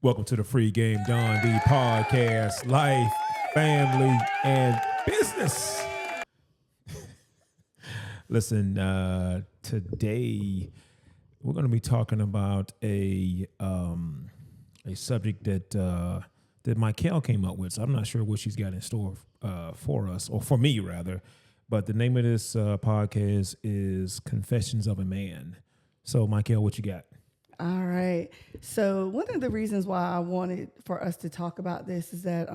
Welcome to the Free Game Don D podcast, life, family, and business. Listen, today we're going to be talking about a subject that Michael came up with. So I'm not sure what she's got in store for us, or for me rather. But the name of this podcast is Confessions of a Man. So, Michael, what you got? All right. So one of the reasons why I wanted for us to talk about this is that,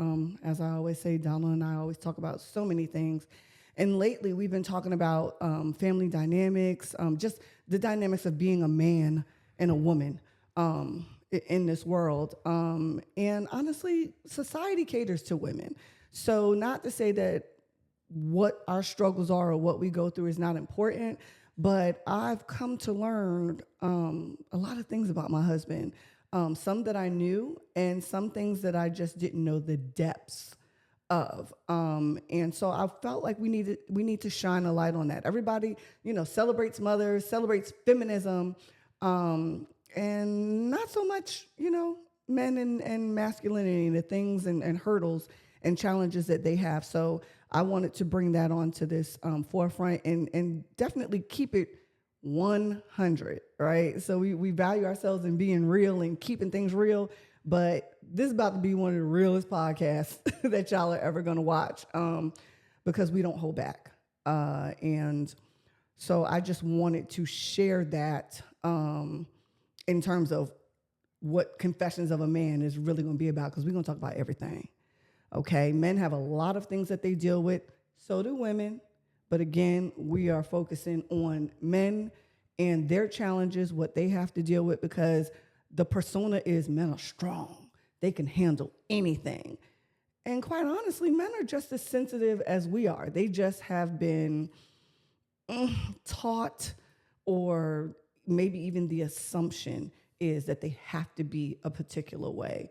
as I always say, Donald and I always talk about so many things. And lately we've been talking about family dynamics, just the dynamics of being a man and a woman in this world. And honestly, society caters to women. So not to say that what our struggles are or what we go through is not important, but I've come to learn a lot of things about my husband, some that I knew and some things that I just didn't know the depths of. And so I felt like we need to shine a light on that. Everybody, celebrates mothers, celebrates feminism, and not so much, men and masculinity, the things and hurdles and challenges that they have. So I wanted to bring that onto this forefront and definitely keep it 100, right? So we value ourselves in being real and keeping things real, but this is about to be one of the realest podcasts that y'all are ever going to watch because we don't hold back. And so I just wanted to share that in terms of what Confessions of a Man is really going to be about, because we're going to talk about everything. Okay, men have a lot of things that they deal with, so do women. But again, we are focusing on men and their challenges, what they have to deal with, because the persona is men are strong. They can handle anything. And quite honestly, men are just as sensitive as we are. They just have been taught, or maybe even the assumption is that they have to be a particular way.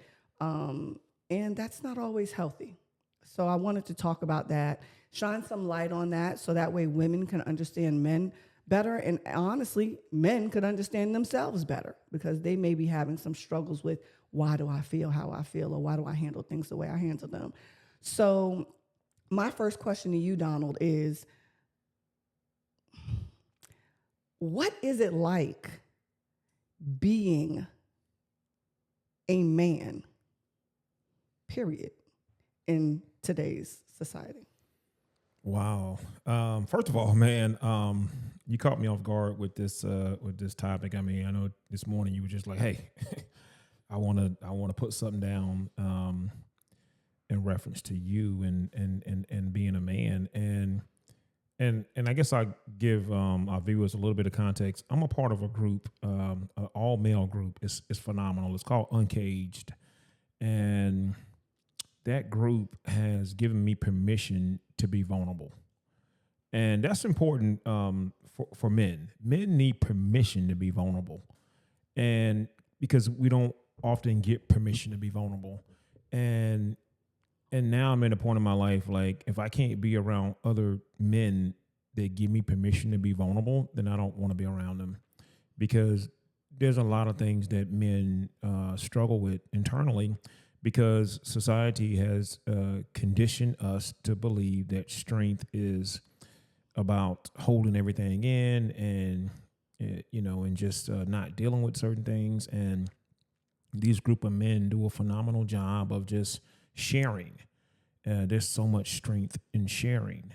And that's not always healthy. So I wanted to talk about that, shine some light on that, so that way women can understand men better. And honestly, men could understand themselves better, because they may be having some struggles with, why do I feel how I feel, or why do I handle things the way I handle them? So my first question to you, Donald, is what is it like being a man, period, in today's society? Wow. First of all, man, you caught me off guard with this topic. I mean, I know this morning you were just like, "Hey, I want to put something down in reference to you and being a man." And I guess I give our viewers a little bit of context. I'm a part of a group, an all male group. It's phenomenal. It's called Uncaged, and that group has given me permission to be vulnerable. And that's important for men. Men need permission to be vulnerable. And because we don't often get permission to be vulnerable. And now I'm at a point in my life, like, if I can't be around other men that give me permission to be vulnerable, then I don't want to be around them. Because there's a lot of things that men struggle with internally, because society has conditioned us to believe that strength is about holding everything in and, and just not dealing with certain things. And these group of men do a phenomenal job of just sharing. There's so much strength in sharing,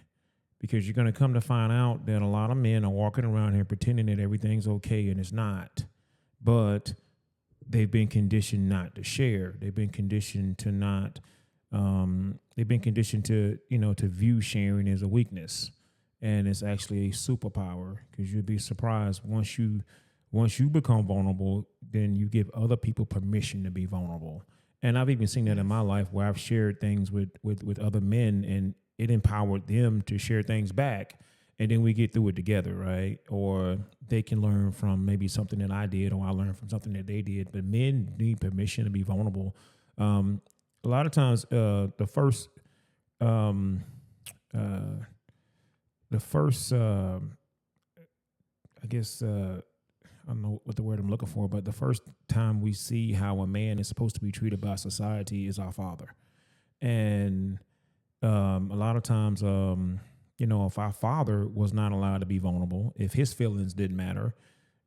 because you're going to come to find out that a lot of men are walking around here pretending that everything's okay, and it's not. But they've been conditioned not to share. They've been conditioned to not. They've been conditioned to view sharing as a weakness, and it's actually a superpower, because you'd be surprised once you become vulnerable, then you give other people permission to be vulnerable. And I've even seen that in my life, where I've shared things with other men, and it empowered them to share things back. And then we get through it together, right? Or they can learn from maybe something that I did, or I learned from something that they did. But men need permission to be vulnerable. A lot of times, the first, I guess, don't know what the word I'm looking for, but the first time we see how a man is supposed to be treated by society is our father. And a lot of times, if our father was not allowed to be vulnerable, if his feelings didn't matter,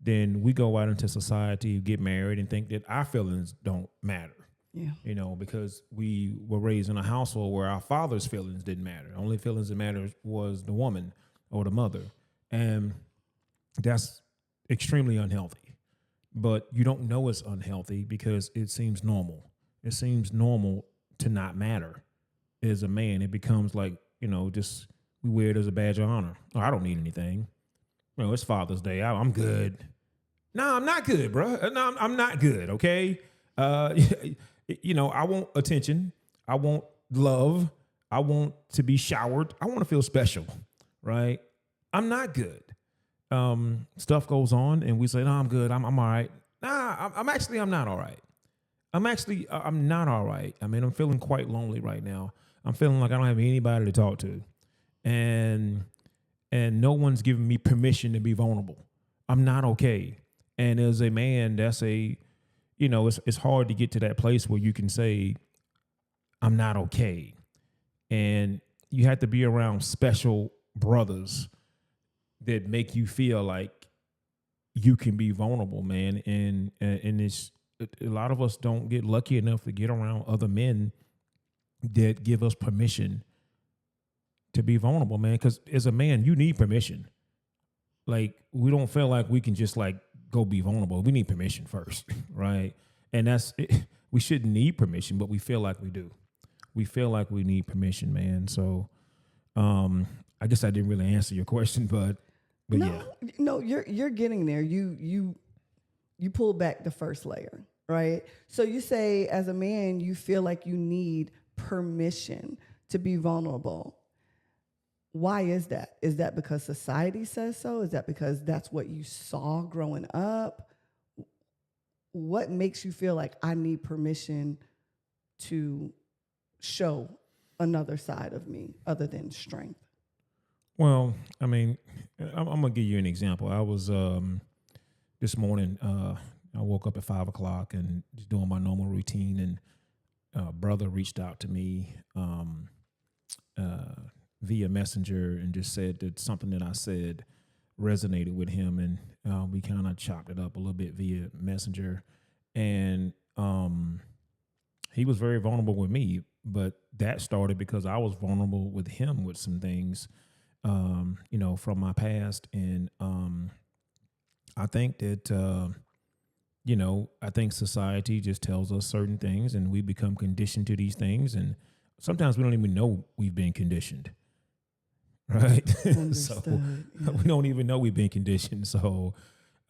then we go out into society, get married, and think that our feelings don't matter. Yeah. Because we were raised in a household where our father's feelings didn't matter. The only feelings that mattered was the woman or the mother. And that's extremely unhealthy. But you don't know it's unhealthy because it seems normal. It seems normal to not matter. As a man, it becomes like, just we wear it as a badge of honor. Oh, I don't need anything. It's Father's Day. I'm good. No, I'm not good, bro. No, I'm not good, okay? I want attention. I want love. I want to be showered. I want to feel special, right? I'm not good. Stuff goes on and we say, no, I'm good. I'm all right. Nah, I'm not all right. I'm not all right. I mean, I'm feeling quite lonely right now. I'm feeling like I don't have anybody to talk to. And no one's giving me permission to be vulnerable. I'm not okay. And as a man, it's hard to get to that place where you can say, I'm not okay. And you have to be around special brothers that make you feel like you can be vulnerable, man. And it's a lot of us don't get lucky enough to get around other men that give us permission to be vulnerable, man. Because as a man, you need permission. Like, we don't feel like we can just like go be vulnerable. We need permission first, right? And we shouldn't need permission, but we feel like we do. We feel like we need permission, man. So I guess I didn't really answer your question, but yeah. No, you're getting there. You pull back the first layer, right? So you say, as a man, you feel like you need permission to be vulnerable. Why is that? Is that because society says so? Is that because that's what you saw growing up? What makes you feel like I need permission to show another side of me other than strength? Well, I mean, I'm going to give you an example. I was this morning, I woke up at 5 o'clock and just doing my normal routine, and a brother reached out to me via Messenger and just said that something that I said resonated with him, and we kind of chopped it up a little bit via Messenger, and he was very vulnerable with me, but that started because I was vulnerable with him with some things, from my past, and I think that I think society just tells us certain things, and we become conditioned to these things, and sometimes we don't even know we've been conditioned. Right. So yeah. we don't even know we've been conditioned. So,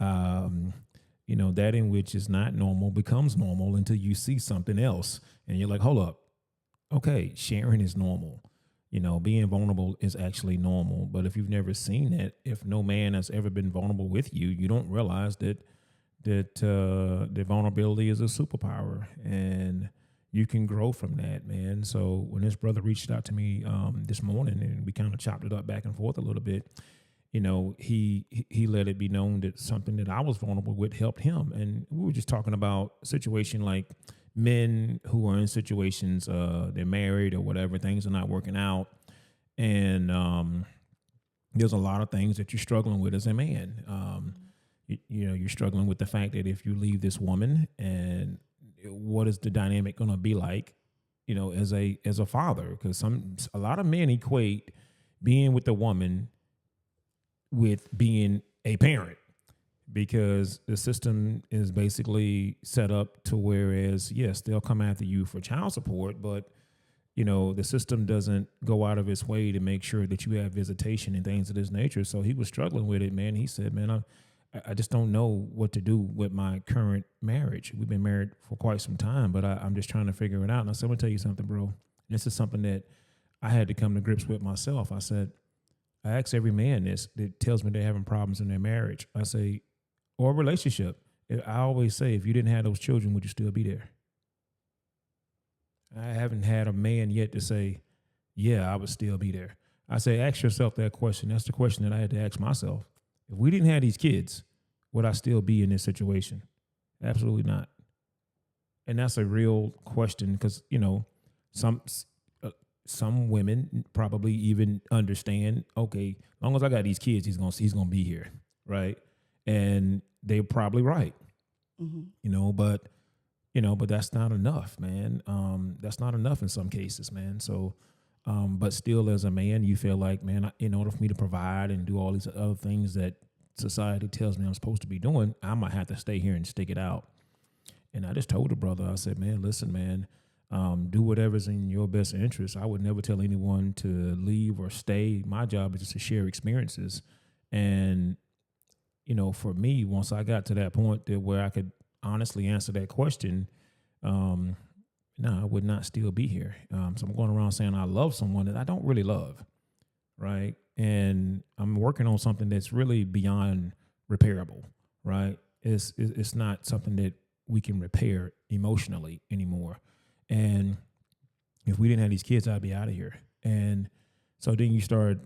that in which is not normal becomes normal until you see something else and you're like, hold up. Okay. Sharing is normal. Being vulnerable is actually normal. But if you've never seen that, if no man has ever been vulnerable with you, you don't realize that the vulnerability is a superpower, and you can grow from that, man. So when this brother reached out to me this morning, and we kind of chopped it up back and forth a little bit, he let it be known that something that I was vulnerable with helped him. And we were just talking about a situation like men who are in situations, they're married or whatever, things are not working out. And there's a lot of things that you're struggling with as a man. You're struggling with the fact that if you leave this woman, and what is the dynamic going to be like, as a father? Because a lot of men equate being with the woman with being a parent, because the system is basically set up to whereas, yes, they'll come after you for child support, but the system doesn't go out of its way to make sure that you have visitation and things of this nature. So he was struggling with it, man. He said, man, I just don't know what to do with my current marriage. We've been married for quite some time, but I'm just trying to figure it out. And I said, I'm going to tell you something, bro. This is something that I had to come to grips with myself. I said, I ask every man this that tells me they're having problems in their marriage. I say, or a relationship. I always say, if you didn't have those children, would you still be there? I haven't had a man yet to say, yeah, I would still be there. I say, ask yourself that question. That's the question that I had to ask myself. If we didn't have these kids, would I still be in this situation? Absolutely not. And that's a real question because, some some women probably even understand, okay, as long as I got these kids, he's gonna be here, right? And they're probably right, Mm-hmm. but but that's not enough, man. That's not enough in some cases, man. So, but still, as a man, you feel like, man, in order for me to provide and do all these other things that society tells me I'm supposed to be doing, I might have to stay here and stick it out. And I just told the brother, I said, man, listen, man, do whatever's in your best interest. I would never tell anyone to leave or stay. My job is just to share experiences. And, for me, once I got to that point that where I could honestly answer that question, no, I would not still be here. So I'm going around saying I love someone that I don't really love, right? And I'm working on something that's really beyond repairable, right? It's not something that we can repair emotionally anymore. And if we didn't have these kids, I'd be out of here. And so then you start,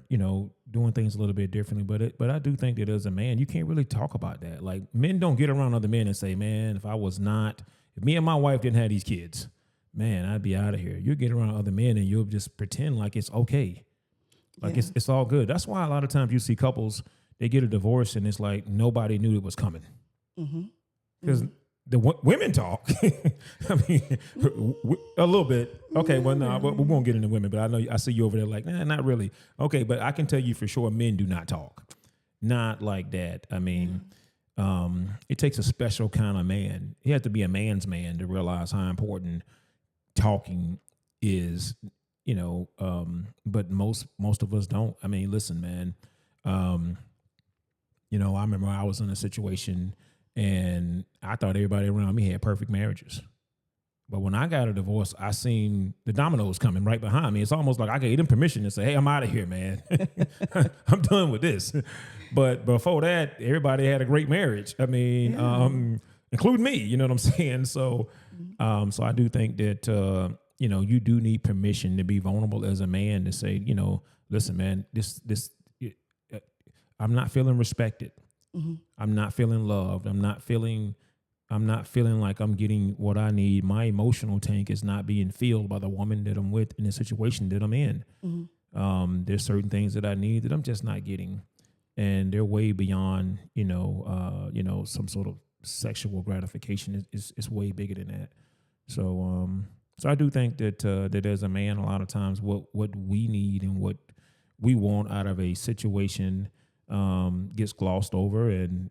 doing things a little bit differently. But I do think that as a man, you can't really talk about that. Like, men don't get around other men and say, man, if me and my wife didn't have these kids, man, I'd be out of here. You get around other men and you'll just pretend like it's okay. Like it's all good. That's why a lot of times you see couples, they get a divorce and it's like nobody knew it was coming. Because the women talk. I mean, a little bit. Okay, well, no, we won't get into women, but I know I see you over there like, nah, not really. Okay, but I can tell you for sure men do not talk. Not like that. I mean, it takes a special kind of man. You have to be a man's man to realize how important talking is, but most of us don't. I mean, listen, man, I remember I was in a situation and I thought everybody around me had perfect marriages. But when I got a divorce, I seen the dominoes coming right behind me. It's almost like I gave them permission to say, hey, I'm out of here, man. I'm done with this. But before that, everybody had a great marriage. I mean, including me, you know what I'm saying? So, so I do think that, you do need permission to be vulnerable as a man to say, listen, man, I'm not feeling respected. I'm not feeling loved. I'm not feeling like I'm getting what I need. My emotional tank is not being filled by the woman that I'm with in the situation that I'm in. There's certain things that I need that I'm just not getting. And they're way beyond, some sort of sexual gratification is way bigger than that. So, so I do think that that as a man, a lot of times what we need and what we want out of a situation gets glossed over, and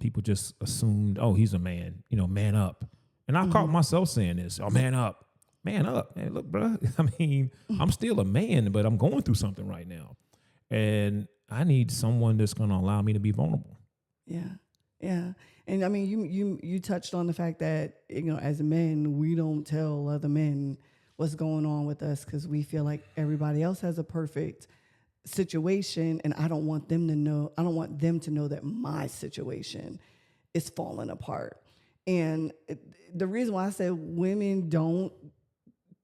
people just assumed, oh, he's a man, man up. And I caught myself saying this, oh, man up. Man, look, bro. I mean, I'm still a man, but I'm going through something right now, and I need someone that's going to allow me to be vulnerable. Yeah. And I mean, you touched on the fact that, as men, we don't tell other men what's going on with us because we feel like everybody else has a perfect situation, and I don't want them to know that my situation is falling apart. And the reason why I say women don't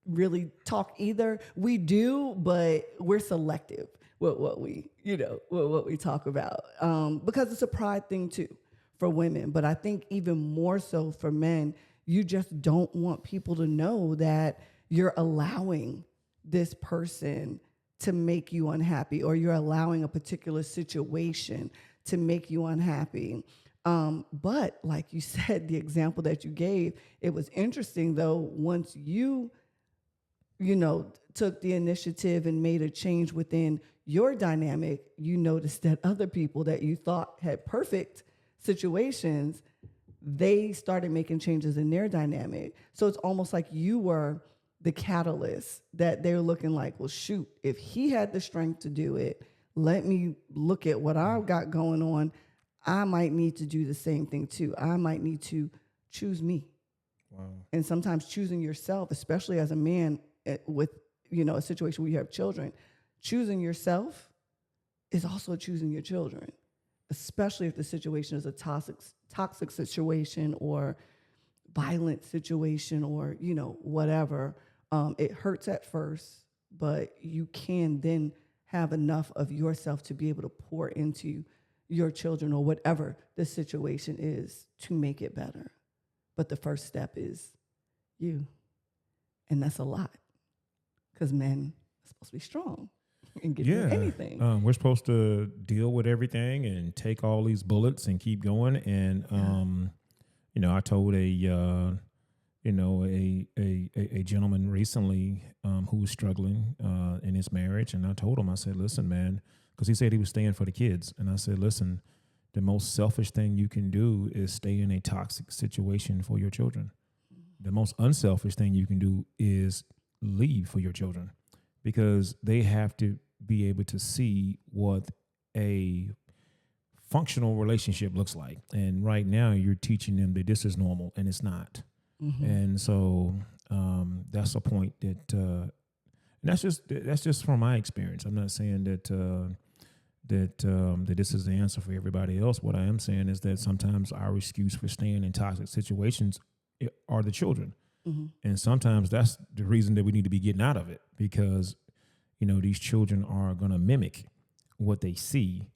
really talk either, we do, but we're selective with what we talk about, because it's a pride thing too for women. But I think even more so for men, you just don't want people to know that you're allowing this person to make you unhappy, or you're allowing a particular situation to make you unhappy. But like you said, the example that you gave, it was interesting though, once you took the initiative and made a change within your dynamic, you noticed that other people that you thought had perfect situations, they started making changes in their dynamic. So it's almost like you were the catalyst that they're looking like, well, shoot, if he had the strength to do it, let me look at what I've got going on. I might need to do the same thing too. I might need to choose me. Wow. And sometimes choosing yourself, especially as a man with, a situation where you have children, choosing yourself is also choosing your children, especially if the situation is a toxic situation or violent situation or, whatever. It hurts at first, but you can then have enough of yourself to be able to pour into, your children or whatever the situation is to make it better. But the first step is you. And that's a lot because men are supposed to be strong and get through anything. We're supposed to deal with everything and take all these bullets and keep going. And, I told a gentleman recently who was struggling in his marriage. And I told him, I said, listen, man, because he said he was staying for the kids. And I said, listen, the most selfish thing you can do is stay in a toxic situation for your children. The most unselfish thing you can do is leave for your children, because they have to be able to see what a functional relationship looks like. And right now you're teaching them that this is normal, and it's not. Mm-hmm. And so that's a point that, and that's just from my experience. I'm not saying that this is the answer for everybody else. What I am saying is that sometimes our excuse for staying in toxic situations are the children. Mm-hmm. And sometimes that's the reason that we need to be getting out of it, because, these children are going to mimic what they see.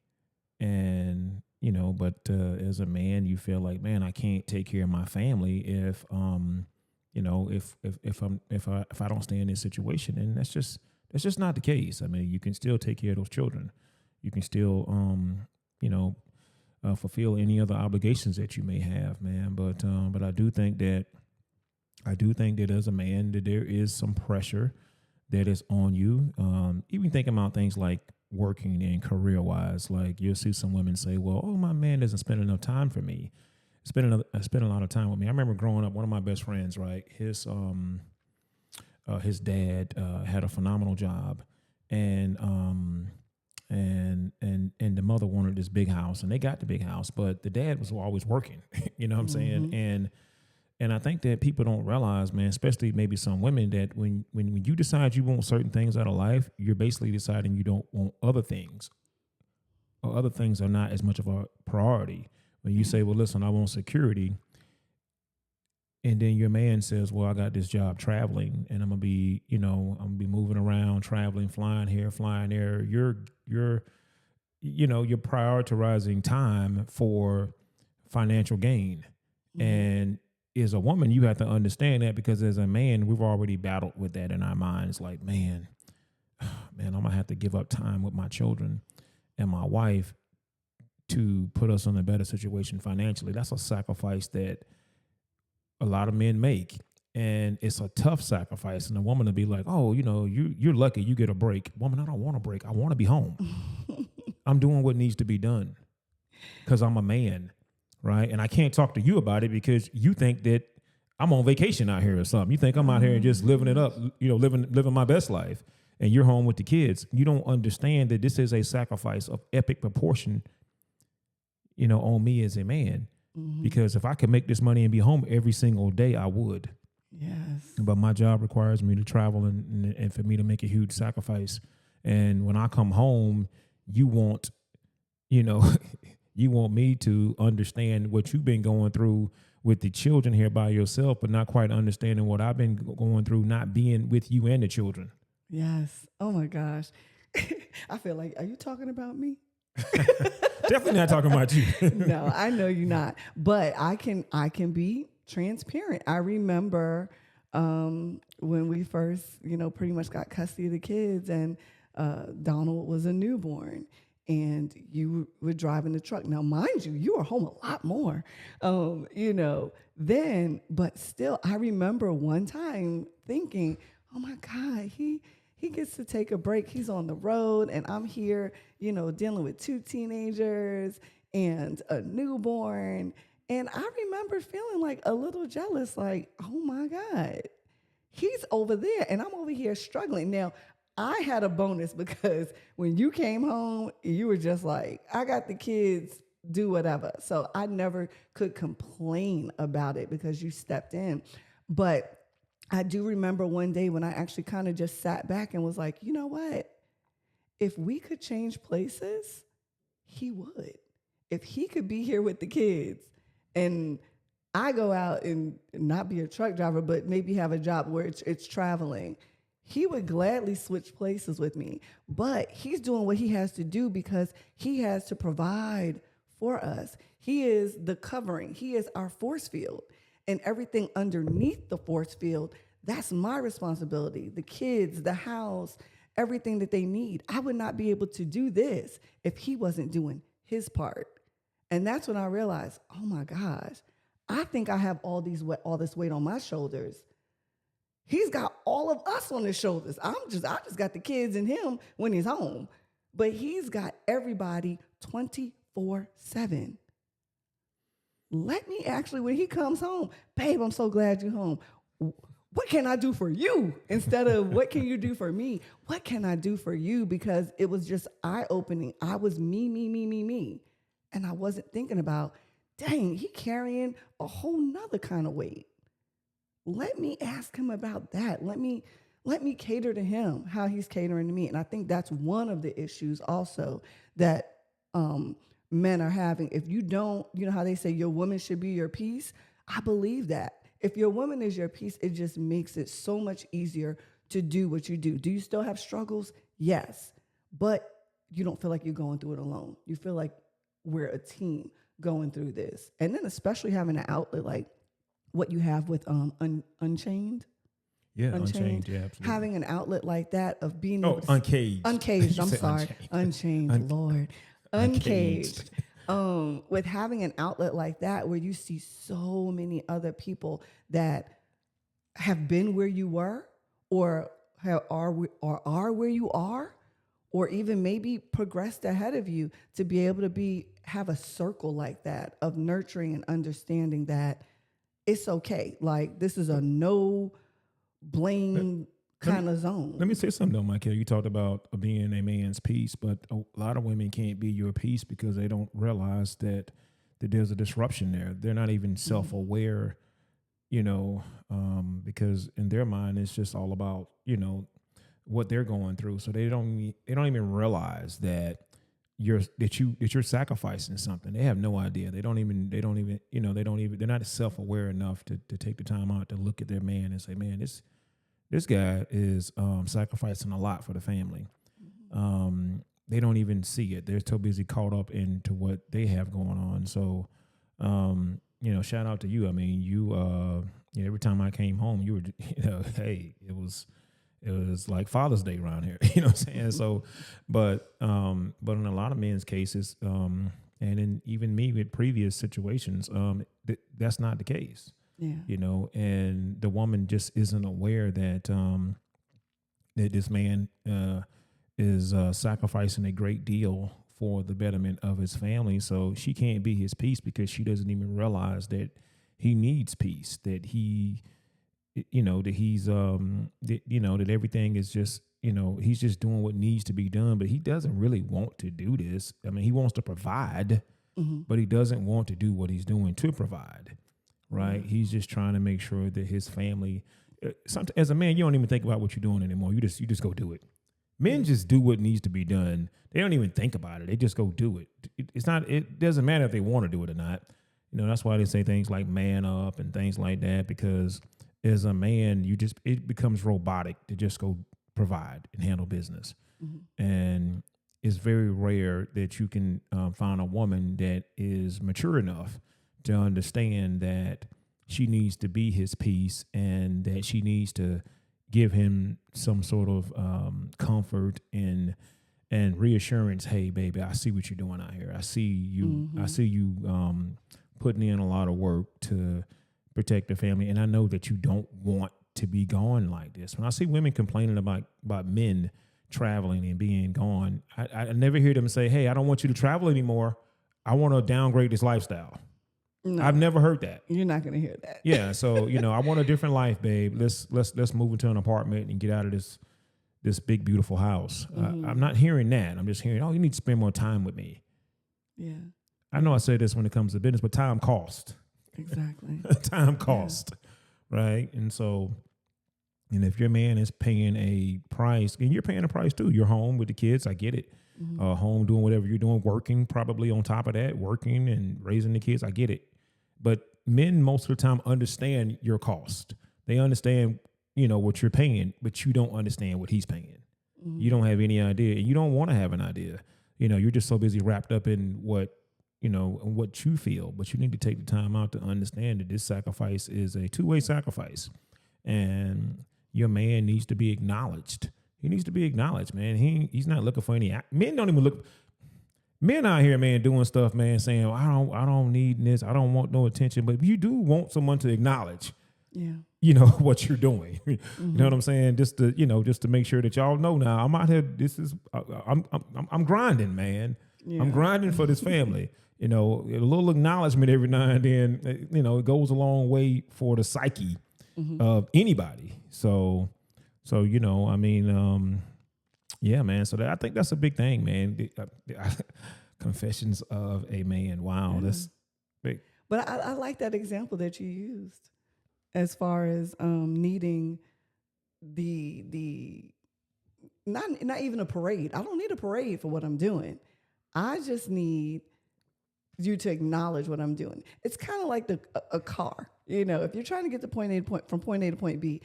And, but as a man, you feel like, man, I can't take care of my family if I don't stay in this situation. And that's just not the case. I mean, you can still take care of those children. You can still, fulfill any other obligations that you may have, man. But I do think that as a man, that there is some pressure that is on you. Even thinking about things like working and career-wise, like you'll see some women say, well, my man doesn't spend enough time for me. Spend a lot of time with me. I remember growing up, one of my best friends, right, his dad had a phenomenal job, and the mother wanted this big house, and they got the big house, but the dad was always working. You know what I'm saying? And I think that people don't realize, man, especially maybe some women, that when you decide you want certain things out of life, you're basically deciding you don't want other things, or other things are not as much of a priority. When you say, well, listen, I want security, and then your man says, well, I got this job traveling, and I'm gonna be moving around, traveling, flying here, flying there. You're prioritizing time for financial gain. Mm-hmm. And as a woman, you have to understand that, because as a man, we've already battled with that in our minds. Like, man, I'm gonna have to give up time with my children and my wife to put us in a better situation financially. That's a sacrifice that a lot of men make, and it's a tough sacrifice. And a woman to be like, oh, you're lucky you get a break. Woman, I don't want a break. I want to be home. I'm doing what needs to be done because I'm a man. Right. And I can't talk to you about it because you think that I'm on vacation out here or something. You think I'm out here and just living it up, living my best life, and you're home with the kids. You don't understand that this is a sacrifice of epic proportion, on me as a man. Mm-hmm. Because if I could make this money and be home every single day, I would. Yes. But my job requires me to travel and for me to make a huge sacrifice. And when I come home, you want me to understand what you've been going through with the children here by yourself, but not quite understanding what I've been going through, not being with you and the children. Yes. Oh my gosh. I feel like, are you talking about me? Definitely not talking about you. No, I know you're not, but I can be transparent. I remember when we first, pretty much got custody of the kids, and Donald was a newborn, and you were driving the truck. Now, mind you, you were home a lot more, then, but still, I remember one time thinking, oh my God, he gets to take a break. He's on the road, and I'm here, dealing with 2 teenagers and a newborn. And I remember feeling like a little jealous, like, oh my God, he's over there and I'm over here struggling. Now, I had a bonus because when you came home, you were just like, I got the kids, do whatever. So I never could complain about it because you stepped in. But I do remember one day when I actually kind of just sat back and was like, you know what? If we could change places, he would. If he could be here with the kids and I go out and not be a truck driver, but maybe have a job where it's traveling, he would gladly switch places with me. But he's doing what he has to do because he has to provide for us. He is the covering. He is our force field. And everything underneath the force field, that's my responsibility. The kids, the house, everything that they need. I would not be able to do this if he wasn't doing his part. And that's when I realized, oh my gosh, I think I have all this weight on my shoulders. He's got all of us on his shoulders. I just got the kids and him when he's home. But he's got everybody 24/7. Let me actually, when he comes home, babe, I'm so glad you're home. What can I do for you? Instead of what can you do for me? What can I do for you? Because it was just eye-opening. I was me. And I wasn't thinking about, dang, he carrying a whole nother kind of weight. Let me ask him about that. Let me cater to him, how he's catering to me. And I think that's one of the issues also that men are having. If you don't, you know how they say your woman should be your piece? I believe that. If your woman is your piece, it just makes it so much easier to do what you do. Do you still have struggles? Yes. But you don't feel like you're going through it alone. You feel like we're a team going through this. And then especially having an outlet like what you have with Unchained. Yeah, Unchained. Yeah, absolutely. Having an outlet like that of being Uncaged. Uncaged. I'm sorry. Unchained. Unchained, Lord. Uncaged. With having an outlet like that where you see so many other people that have been where you were or are where you are, or even maybe progressed ahead of you, to be able to have a circle like that of nurturing and understanding that it's okay. Like, this is a no blame kind of zone. Let me say something though, Michael. You talked about being a man's piece, but a lot of women can't be your piece because they don't realize that there's a disruption there. They're not even self-aware, because in their mind it's just all about, what they're going through. So they don't even realize that you're sacrificing something. They have no idea. They're not self-aware enough to take the time out to look at their man and say, man, this guy is sacrificing a lot for the family. They don't even see it. They're so busy caught up into what they have going on. So, shout out to you. I mean, you every time I came home, you were, hey, it was like Father's Day around here. You know what I'm saying? So, but in a lot of men's cases, and in even me with previous situations, that's not the case. Yeah. And the woman just isn't aware that that this man is sacrificing a great deal for the betterment of his family. So she can't be his peace because she doesn't even realize that he needs peace, that he's that everything is just, he's just doing what needs to be done, but he doesn't really want to do this. I mean, he wants to provide, but he doesn't want to do what he's doing to provide. Right. He's just trying to make sure that his family, as a man, you don't even think about what you're doing anymore. You just go do it. Men just do what needs to be done. They don't even think about it. They just go do it. It doesn't matter if they want to do it or not. That's why they say things like man up and things like that, because as a man, it becomes robotic to just go provide and handle business. And it's very rare that you can find a woman that is mature enough to understand that she needs to be his piece and that she needs to give him some sort of comfort and reassurance. Hey, baby, I see what you're doing out here. I see you. I see you putting in a lot of work to protect the family, and I know that you don't want to be gone like this. When I see women complaining about men traveling and being gone, I never hear them say, "Hey, I don't want you to travel anymore. I want to downgrade this lifestyle." No, I've never heard that. You're not going to hear that. Yeah. So, I want a different life, babe. Let's move into an apartment and get out of this big, beautiful house. I'm not hearing that. I'm just hearing, oh, you need to spend more time with me. Yeah. I know I say this when it comes to business, but time costs. Exactly. Time costs. Yeah. Right. And so, if your man is paying a price, and you're paying a price too, you're home with the kids. I get it. Home doing whatever you're doing, working probably on top of that, working and raising the kids. I get it. But men most of the time understand your cost. They understand, what you're paying, but you don't understand what he's paying. You don't have any idea, and you don't want to have an idea. You're just so busy wrapped up in what what you feel, but you need to take the time out to understand that this sacrifice is a two-way sacrifice, and your man needs to be acknowledged. He needs to be acknowledged, man. He's not looking for any men. Don't even look. Men out here, man, doing stuff, man, saying, I don't need this. I don't want no attention. But you do want someone to acknowledge, what you're doing. You know what I'm saying? Just to make sure that y'all know now, I'm out here. I'm grinding, man. Yeah. I'm grinding for this family. A little acknowledgement every now and then, it goes a long way for the psyche of anybody. So, yeah, man. So I think that's a big thing, man. Confessions of a Man. Wow, that's big. But I like that example that you used as far as needing the not even a parade. I don't need a parade for what I'm doing. I just need you to acknowledge what I'm doing. It's kind of like a car. If you're trying to get from point A to point B,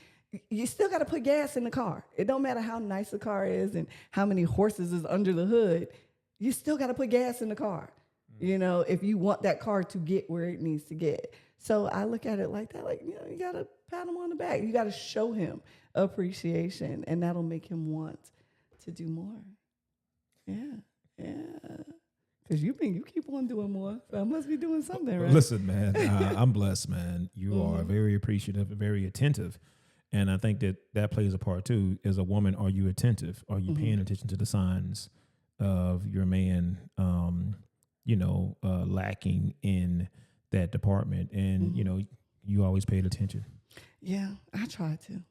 you still got to put gas in the car. It don't matter how nice the car is and how many horses is under the hood. You still got to put gas in the car, if you want that car to get where it needs to get. So I look at it like that, like, you got to pat him on the back. You got to show him appreciation, and that'll make him want to do more. Yeah. Because you keep on doing more. So I must be doing something, right? Listen, man, I'm blessed, man. You are very appreciative, very attentive. And I think that plays a part too. As a woman, are you attentive? Are you paying attention to the signs of your man, lacking in that department? And, you always paid attention. Yeah, I try to.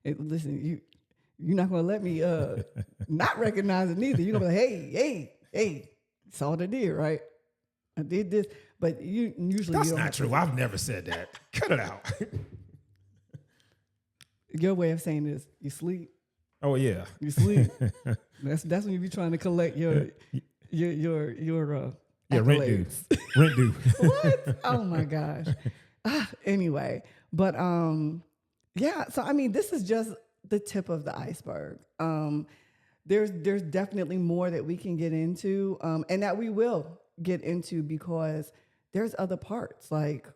Listen, you're not going to let me not recognize it neither. You're going to be like, hey, saw what I did, right? I did this. But you usually... That's not true. I've never said that. Cut it out. Your way of saying this, you sleep. Oh yeah, you sleep. That's when you be trying to collect your rent due. What? Oh my gosh. Anyway, but So I mean, this is just the tip of the iceberg. There's definitely more that we can get into, and that we will get into, because there's other parts like.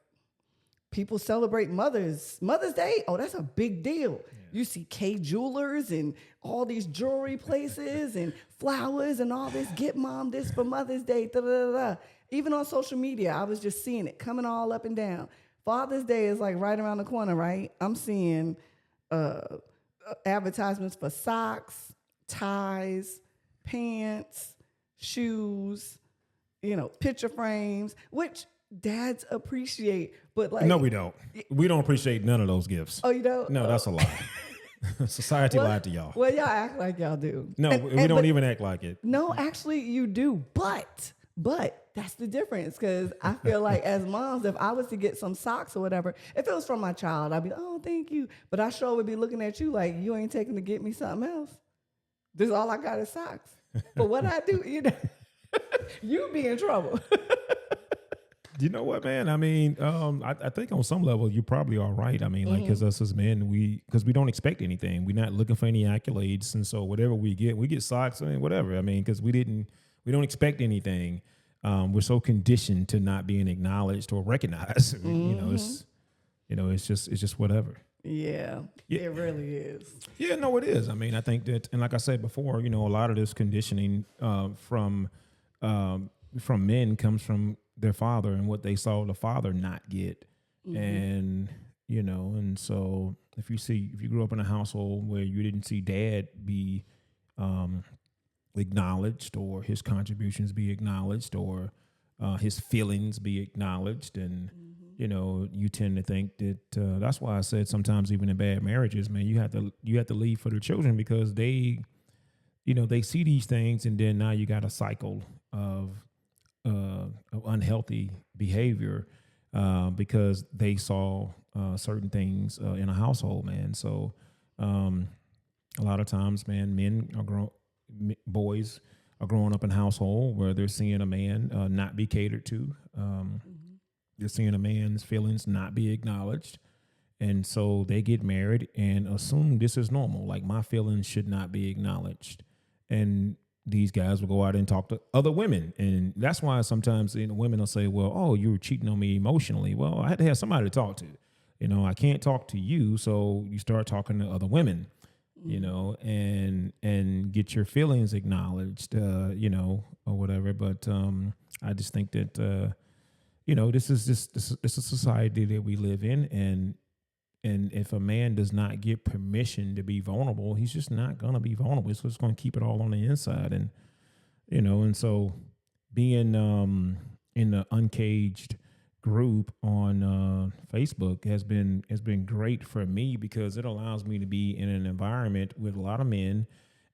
People celebrate Mother's Day. Oh, that's a big deal. Yeah. You see K Jewelers and all these jewelry places and flowers and all this. Get mom this for Mother's Day. Da, da, da, da. Even on social media, I was just seeing it coming all up and down. Father's Day is like right around the corner, right? I'm seeing advertisements for socks, ties, pants, shoes, picture frames, which dads appreciate, but like... No, we don't. We don't appreciate none of those gifts. Oh, you don't? No, that's a lie. Society lied to y'all. Well, y'all act like y'all do. No, we don't even act like it. No, actually, you do. But that's the difference, because I feel like as moms, if I was to get some socks or whatever, if it was from my child, I'd be, oh, thank you. But I sure would be looking at you like, you ain't taking to get me something else. This all I got is socks. But what I do, you be in trouble. You know what, man? I mean, I think on some level you probably are right. I mean, like, because us as men, because we don't expect anything. We're not looking for any accolades, and so whatever we get socks, I mean, whatever. I mean, because we don't expect anything. We're so conditioned to not being acknowledged or recognized. It's just whatever. Yeah, it really is. Yeah, no, it is. I mean, I think that, and like I said before, a lot of this conditioning from men comes from their father and what they saw the father not get. And so if you grew up in a household where you didn't see dad be acknowledged, or his contributions be acknowledged, or his feelings be acknowledged, and you tend to think that that's why I said sometimes even in bad marriages, man, you have to leave for the children, because they see these things, and then now you got a cycle of unhealthy behavior because they saw certain things in a household, man. So a lot of times, man, boys are growing up in a household where they're seeing a man not be catered to. They're seeing a man's feelings not be acknowledged. And so they get married and assume this is normal. Like, my feelings should not be acknowledged. And these guys will go out and talk to other women. And that's why sometimes women will say, well, oh, you were cheating on me emotionally. Well, I had to have somebody to talk to. I can't talk to you. So you start talking to other women, and get your feelings acknowledged, or whatever. But I just think that, this is a society that we live in. And if a man does not get permission to be vulnerable, he's just not going to be vulnerable. He's just going to keep it all on the inside. And so being in the Uncaged group on Facebook has been great for me, because it allows me to be in an environment with a lot of men,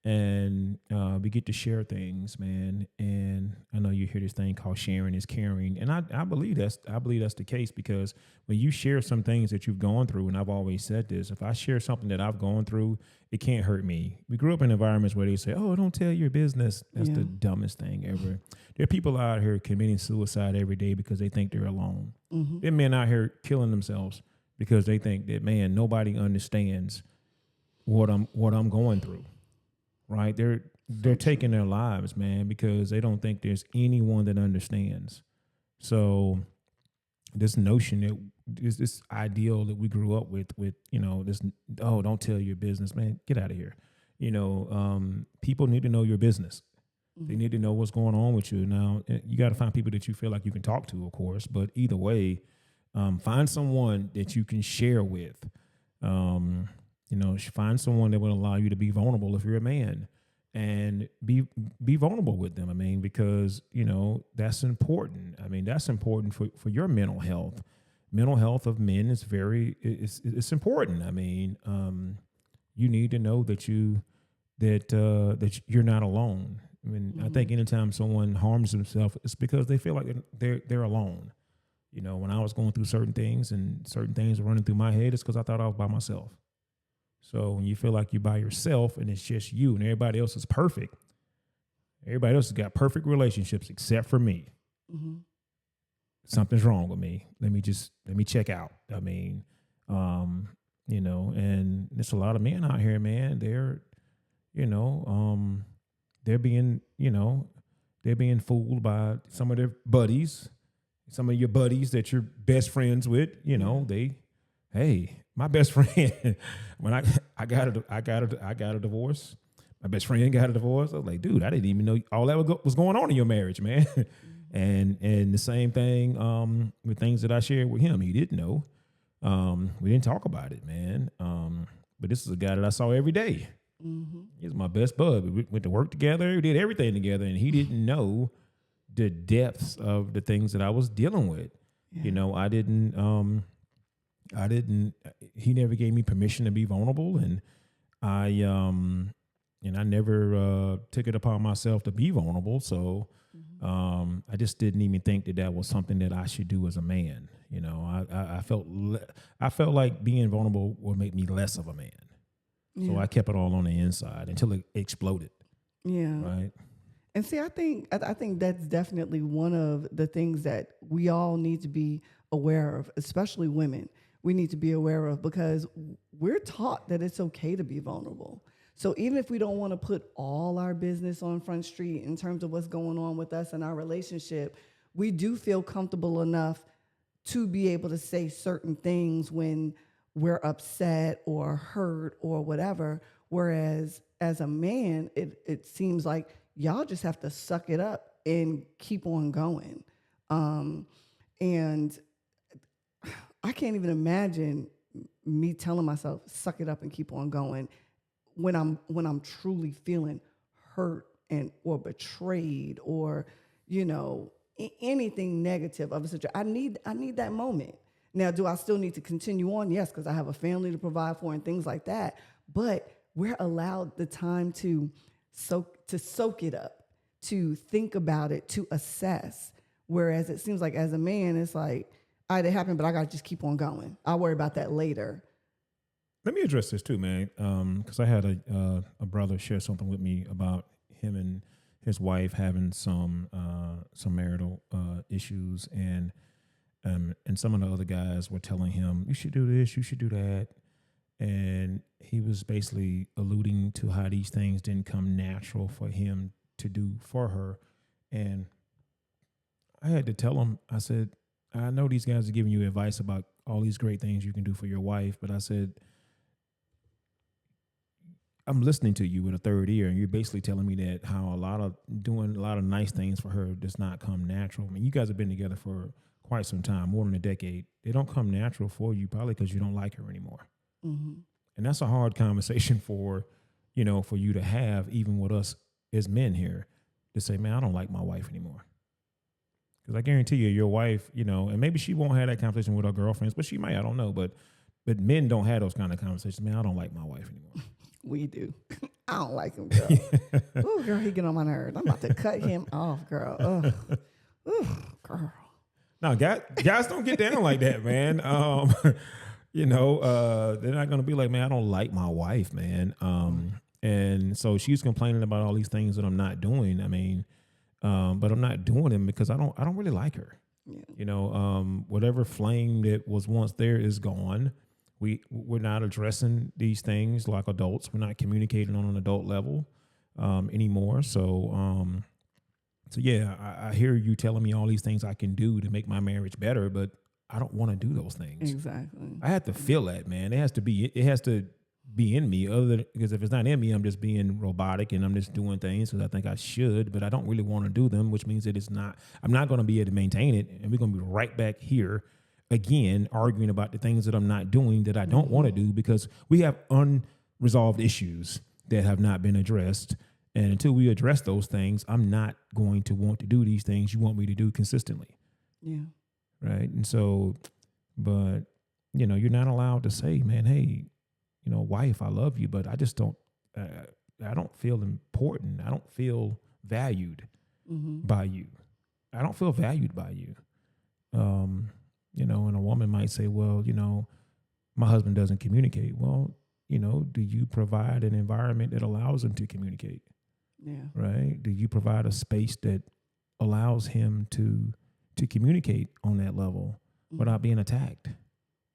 and we get to share things, man. And I know you hear this thing called sharing is caring, and I believe that's the case, because when you share some things that you've gone through, and I've always said this, if I share something that I've gone through, it can't hurt me. We grew up in environments where they say, "Oh, don't tell your business." That's the dumbest thing ever. There are people out here committing suicide every day because they think they're alone. Mm-hmm. There are men out here killing themselves because they think that, man, nobody understands what I'm going through. Right? They're taking their lives, man, because they don't think there's anyone that understands. So this notion that is this ideal that we grew up with this, oh, don't tell your business, man, get out of here. People need to know your business. They need to know what's going on with you. Now, you got to find people that you feel like you can talk to, of course, but either way, find someone that you can share with. Find someone that will allow you to be vulnerable if you're a man, and be vulnerable with them. I mean, because, that's important. I mean, that's important for your mental health. Mental health of men is it's important. I mean, you need to know that you're not alone. I mean, I think anytime someone harms themselves, it's because they feel like they're alone. When I was going through certain things and certain things were running through my head, it's because I thought I was by myself. So when you feel like you're by yourself and it's just you and everybody else is perfect, everybody else has got perfect relationships except for me. Mm-hmm. Something's wrong with me. Let me check out. I mean, and there's a lot of men out here, man. They're being fooled by some of their buddies, some of your buddies that you're best friends with. My best friend, when I got a divorce, my best friend got a divorce. I was like, dude, I didn't even know all that was going on in your marriage, man. And the same thing with things that I shared with him. He didn't know. We didn't talk about it, man. But this is a guy that I saw every day. Mm-hmm. He's my best bud. We went to work together. We did everything together, and he didn't know the depths of the things that I was dealing with. Yeah. He never gave me permission to be vulnerable, and I never took it upon myself to be vulnerable. So I just didn't even think that was something that I should do as a man. I felt like being vulnerable would make me less of a man. Yeah. So I kept it all on the inside until it exploded. Yeah. Right. And see, I think that's definitely one of the things that we all need to be aware of, especially women. We need to be aware of, because we're taught that it's okay to be vulnerable. So even if we don't want to put all our business on Front Street in terms of what's going on with us and our relationship, we do feel comfortable enough to be able to say certain things when we're upset or hurt or whatever. Whereas as a man, it seems like y'all just have to suck it up and keep on going. And I can't even imagine me telling myself, suck it up and keep on going, when I'm truly feeling hurt or betrayed or, anything negative of a situation. I need that moment. Now, do I still need to continue on? Yes, because I have a family to provide for and things like that. But we're allowed the time to soak it up, to think about it, to assess. Whereas it seems like as a man, it's like, all right, it happened, but I got to just keep on going. I'll worry about that later. Let me address this too, man, because I had a brother share something with me about him and his wife having some marital issues, and some of the other guys were telling him, you should do this, you should do that. And he was basically alluding to how these things didn't come natural for him to do for her. And I had to tell him, I said, I know these guys are giving you advice about all these great things you can do for your wife, but I said, I'm listening to you with a third ear, and you're basically telling me that how doing a lot of nice things for her does not come natural. I mean, you guys have been together for quite some time, more than a decade. They don't come natural for you, probably because you don't like her anymore. Mm-hmm. And that's a hard conversation for you to have, even with us as men here, to say, man, I don't like my wife anymore. Because I guarantee you, your wife, and maybe she won't have that conversation with her girlfriends, but she might, I don't know. But men don't have those kind of conversations. Man, I don't like my wife anymore. We do. I don't like him, girl. Ooh, girl, he get on my nerves. I'm about to cut him off, girl. Ugh. Ooh, girl. No, guys don't get down like that, man. They're not going to be like, man, I don't like my wife, man. And so she's complaining about all these things that I'm not doing. I mean, but I'm not doing them because I don't really like her. Yeah. Whatever flame that was once there is gone. We're not addressing these things like adults. We're not communicating on an adult level anymore. So yeah, I hear you telling me all these things I can do to make my marriage better, but I don't want to do those things. Exactly. I have to feel that, man. It has to be in me. Because if it's not in me, I'm just being robotic and I'm just doing things because I think I should, but I don't really want to do them, which means that I'm not going to be able to maintain it, and we're going to be right back here again, arguing about the things that I'm not doing that I don't want to do because we have unresolved issues that have not been addressed. And until we address those things, I'm not going to want to do these things you want me to do consistently. Yeah. Right. And so, but, you're not allowed to say, man, hey, wife, I love you, but I just don't, I don't feel important. I don't feel valued by you. I don't feel valued by you. And a woman might say, well, my husband doesn't communicate. Well, do you provide an environment that allows him to communicate? Yeah. Right? Do you provide a space that allows him to communicate on that level without being attacked?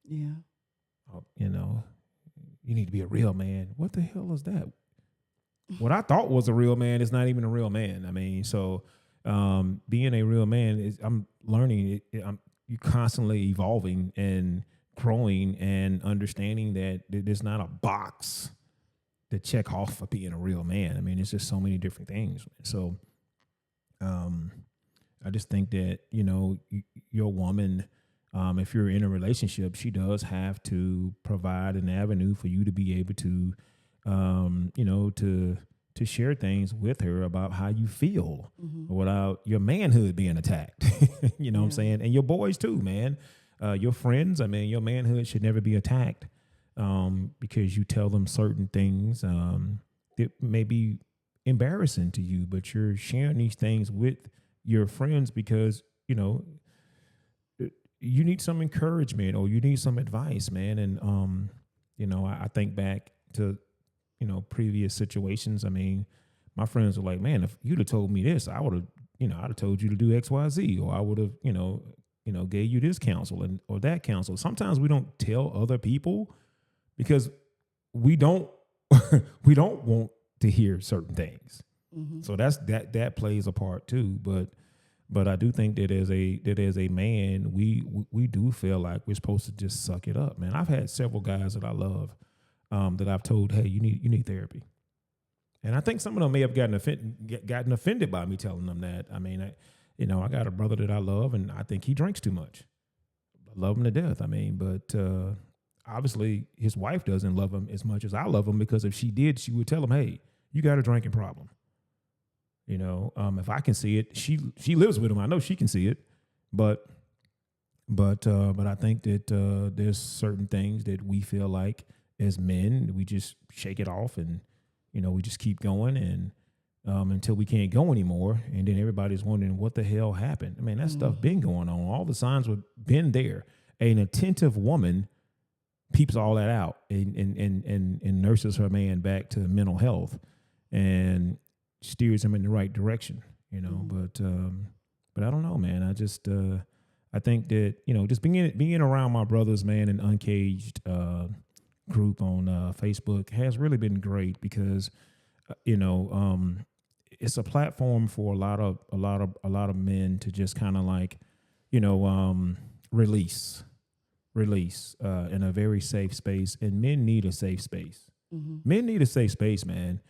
Yeah. You need to be a real man. What the hell is that? What I thought was a real man is not even a real man. I mean, so being a real man I'm learning. You're constantly evolving and growing and understanding that there's not a box to check off for being a real man. I mean, it's just so many different things. So I just think that, your woman, if you're in a relationship, she does have to provide an avenue for you to be able to, to share things with her about how you feel without your manhood being attacked. What I'm saying? And your boys too, man. Your friends, I mean, your manhood should never be attacked because you tell them certain things that may be embarrassing to you, but you're sharing these things with your friends because, you need some encouragement or you need some advice, man. And, I think back to, previous situations. I mean, my friends were like, man, if you'd have told me this, I would have, I'd have told you to do X, Y, Z, or I would have, gave you this counsel or that counsel. Sometimes we don't tell other people because we don't want to hear certain things. So that plays a part too. But I do think that as a man, we do feel like we're supposed to just suck it up, man. I've had several guys that I love that I've told, hey, you need therapy. And I think some of them may have gotten offended by me telling them that. I mean, I got a brother that I love, and I think he drinks too much. I love him to death. I mean, but obviously his wife doesn't love him as much as I love him because if she did, she would tell him, hey, you got a drinking problem. If I can see it, she lives with him. I know she can see it, but I think that there's certain things that we feel like as men, we just shake it off and, we just keep going and until we can't go anymore. And then everybody's wondering what the hell happened. I mean, that stuff been going on. All the signs were been there. An attentive woman peeps all that out and nurses her man back to mental health and steers him in the right direction, but I don't know, man. I just, I think that, just being around my brothers, man, and Uncaged group on Facebook has really been great because, it's a platform for a lot of men to just kind of like, you know, release in a very safe space. And men need a safe space. Men need a safe space, man.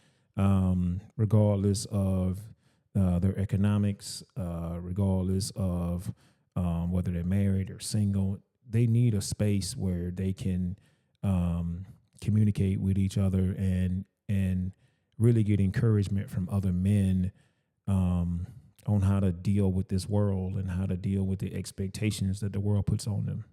Regardless of their economics, regardless of whether they're married or single, they need a space where they can communicate with each other and really get encouragement from other men on how to deal with this world and how to deal with the expectations that the world puts on them.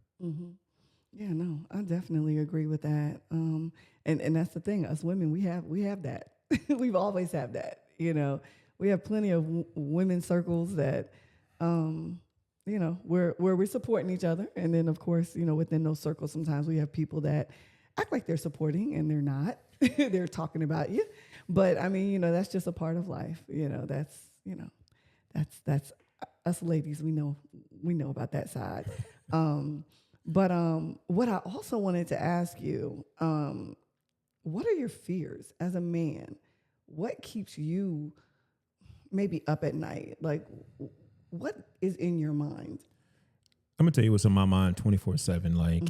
Yeah, no, I definitely agree with that. And that's the thing. Us women, we have that. We've always had that. You know, we have plenty of women circles that, you know, where we're supporting each other. And then, of course, you know, within those circles, sometimes we have people that act like they're supporting and they're not. They're talking about you. But I mean, you know, that's just a part of life. You know, that's us ladies. We know about that side. But what I also wanted to ask you, what are your fears as a man? What keeps you maybe up at night? Like, what is in your mind? I'm gonna tell you what's in my mind 24/7. Like,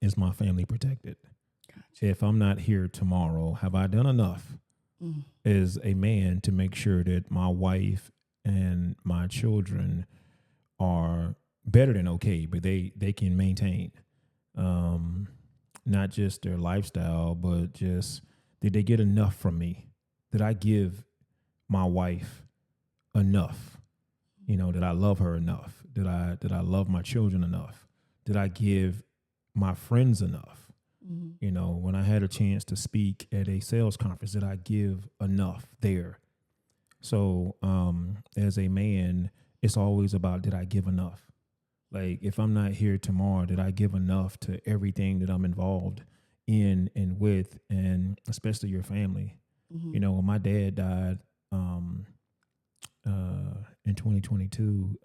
is my family protected? Gotcha. If I'm not here tomorrow, have I done enough as a man to make sure that my wife and my children are better than okay, but they can maintain not just their lifestyle, but just did they get enough from me? Did I give my wife enough? You know, did I love her enough? Did I love my children enough? Did I give my friends enough? You know, when I had a chance to speak at a sales conference, did I give enough there? So as a man, it's always about, did I give enough? Like, if I'm not here tomorrow, did I give enough to everything that I'm involved in and with, and especially your family? You know, when my dad died in 2022,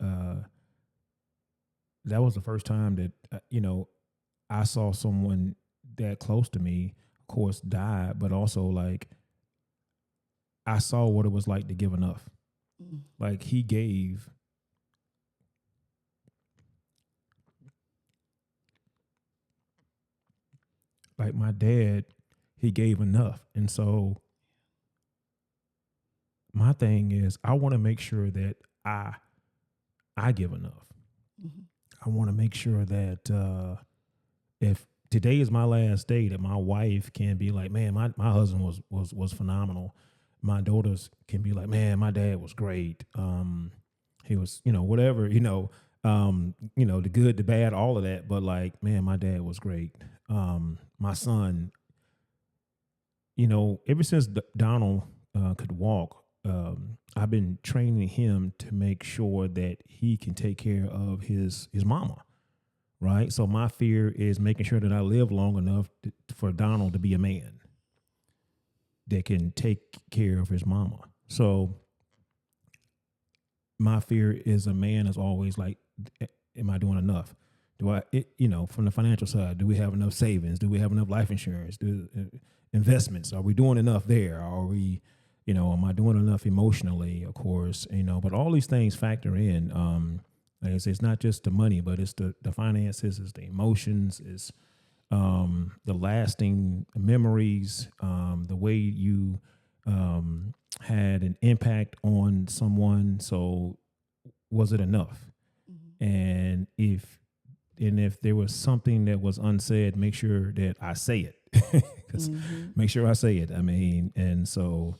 that was the first time that, you know, I saw someone that close to me, of course, died, but also like I saw what it was like to give enough. Like, he gave. Like, my dad, he gave enough. And so my thing is, I want to make sure that I give enough. I want to make sure that if today is my last day, that my wife can be like, man, my husband was phenomenal. My daughters can be like, man, my dad was great. He was, you know, whatever, you know, the good, the bad, all of that. But like, man, my dad was great. My son, you know, ever since Donald could walk, I've been training him to make sure that he can take care of his mama, right? So my fear is making sure that I live long enough for Donald to be a man that can take care of his mama. So my fear is, a man is always like, am I doing enough? From the financial side, do we have enough savings? Do we have enough life insurance? Investments? Are we doing enough there? Are we, am I doing enough emotionally? Of course, but all these things factor in. Like I say, it's not just the money, but it's the finances, it's the emotions, it's the lasting memories, the way you had an impact on someone. So was it enough? Mm-hmm. And if there was something that was unsaid, make sure that I say it. Because make sure I say it. I mean, and so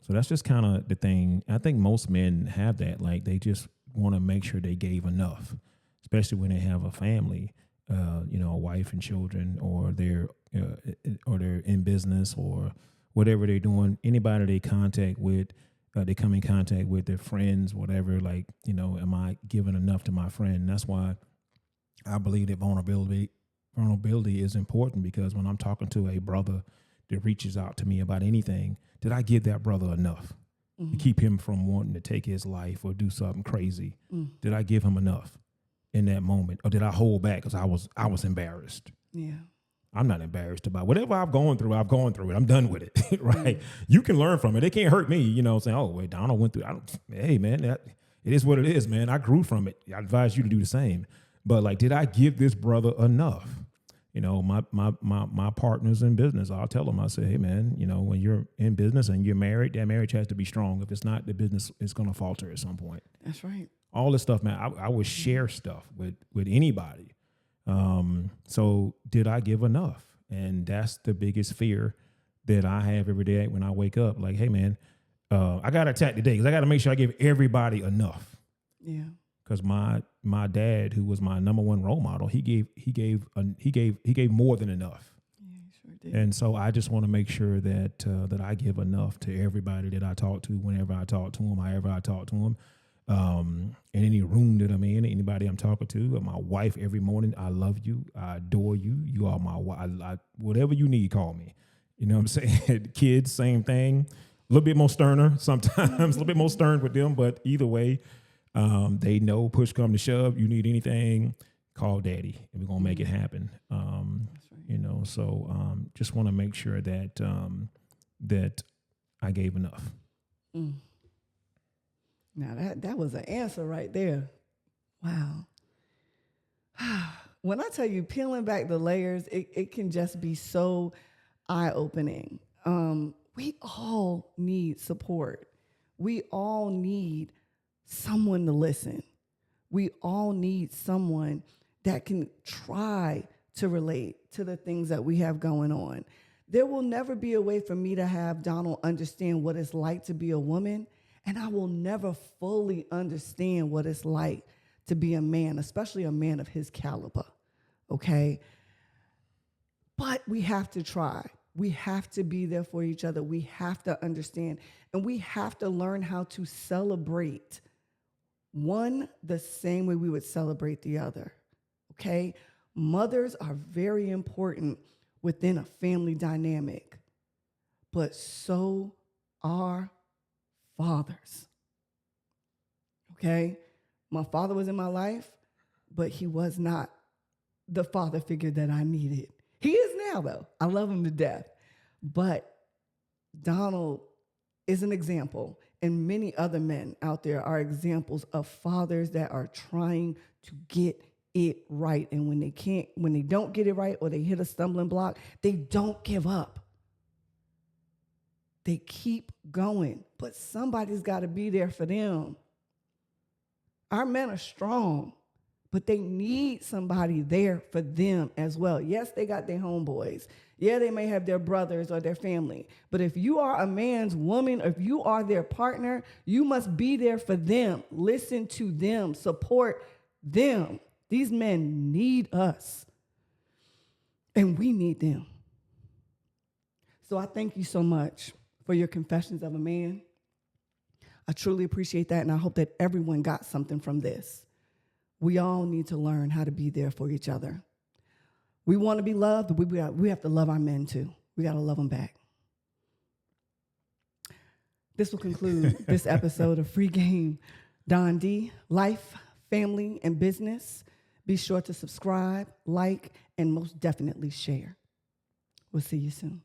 that's just kind of the thing. I think most men have that. Like, they just want to make sure they gave enough, especially when they have a family, a wife and children, or they're in business or whatever they're doing. Anybody they contact with, they come in contact with, their friends, whatever. Like, am I giving enough to my friend? And that's why I believe that vulnerability is important, because when I'm talking to a brother that reaches out to me about anything, did I give that brother enough to keep him from wanting to take his life or do something crazy? Did I give him enough in that moment, or did I hold back because I was embarrassed? Yeah, I'm not embarrassed about whatever I've gone through. I've gone through it. I'm done with it. Right? You can learn from it. It can't hurt me. You know, saying, "Oh, wait, Donald went through." Hey, man, it is what it is, man. I grew from it. I advise you to do the same. But like, did I give this brother enough? You know, my partners in business, I'll tell them. I say, hey, man, you know, when you're in business and you're married, that marriage has to be strong. If it's not, the business is going to falter at some point. That's right. All this stuff, man. I would share stuff with anybody. So did I give enough? And that's the biggest fear that I have every day when I wake up. Like, hey, man, I got attacked today because I got to make sure I give everybody enough. Yeah. Because my dad, who was my number one role model, he gave more than enough. Yeah, he sure did. And so I just want to make sure that that I give enough to everybody that I talk to, whenever I talk to them, however I talk to them. In any room that I'm in, anybody I'm talking to, my wife every morning, I love you, I adore you, you are my wife. Whatever you need, call me. You know what I'm saying? Kids, same thing. A little bit more sterner sometimes, a little bit more stern with them, but either way, they know push come to shove. You need anything, call daddy, and we're gonna make it happen. That's right. You know, so just want to make sure that that I gave enough. Mm. Now that was an answer right there. Wow. When I tell you peeling back the layers, it can just be so eye-opening. We all need support. We all need someone to listen. We all need someone that can try to relate to the things that we have going on. There will never be a way for me to have Donald understand what it's like to be a woman, and I will never fully understand what it's like to be a man, especially a man of his caliber, okay? But we have to try. We have to be there for each other. We have to understand, and we have to learn how to celebrate one the same way we would celebrate the other, okay? Mothers are very important within a family dynamic, but so are fathers, okay? My father was in my life, but he was not the father figure that I needed. He is now, though. I love him to death. But Donald is an example, and many other men out there are examples of fathers that are trying to get it right. And when they don't get it right, or they hit a stumbling block, they don't give up. They keep going, but somebody's got to be there for them. Our men are strong, but they need somebody there for them as well. Yes, they got their homeboys. Yeah, they may have their brothers or their family. But if you are a man's woman, or if you are their partner, you must be there for them. Listen to them. Support them. These men need us, and we need them. So I thank you so much for your confessions of a man. I truly appreciate that, and I hope that everyone got something from this. We all need to learn how to be there for each other. We want to be loved, but we have to love our men too. We got to love them back. This will conclude this episode of Free Game Don D, Life, Family, and Business. Be sure to subscribe, like, and most definitely share. We'll see you soon.